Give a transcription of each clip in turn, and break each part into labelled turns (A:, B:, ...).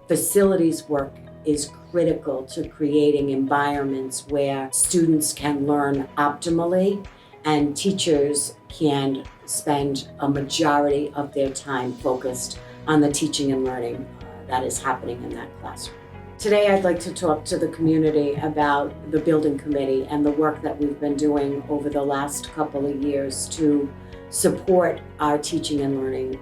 A: Facilities work is critical to creating environments where students can learn optimally and teachers can spend a majority of their time focused on the teaching and learning that is happening in that classroom. Today, I'd like to talk to the community about the building committee and the work that we've been doing over the last couple of years to support our teaching and learning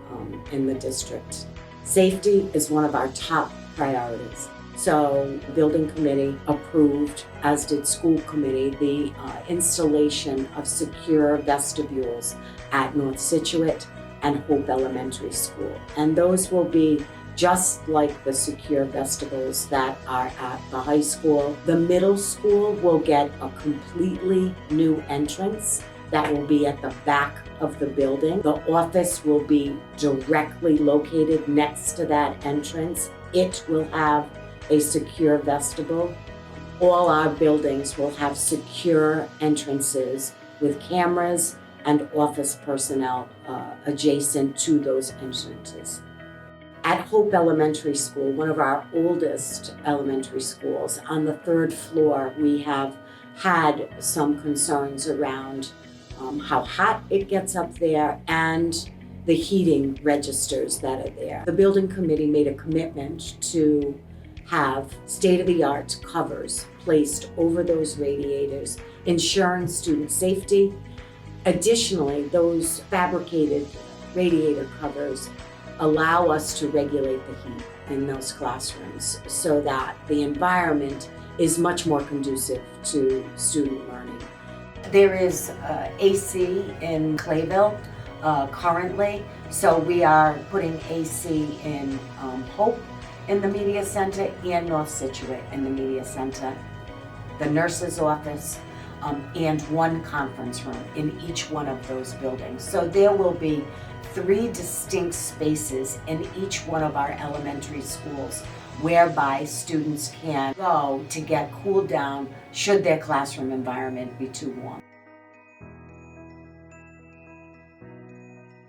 A: in the district. Safety is one of our top priorities. So the building committee approved, as did school committee, the installation of secure vestibules at North Scituate and Hope Elementary School. And those will be just like the secure vestibules that are at the high school. The middle school will get a completely new entrance that will be at the back of the building. The office will be directly located next to that entrance. It will have a secure vestibule. All our buildings will have secure entrances with cameras and office personnel adjacent to those entrances. At Hope Elementary School, one of our oldest elementary schools, on the third floor, we have had some concerns around how hot it gets up there and the heating registers that are there. The building committee made a commitment to have state-of-the-art covers placed over those radiators, ensuring student safety. Additionally, those fabricated radiator covers allow us to regulate the heat in those classrooms so that the environment is much more conducive to student learning. There is AC in Clayville currently, so we are putting AC in Hope in the Media Center and North Scituate in the Media Center, the nurse's office, and one conference room in each one of those buildings. So there will be 3 distinct spaces in each one of our elementary schools whereby students can go to get cooled down should their classroom environment be too warm.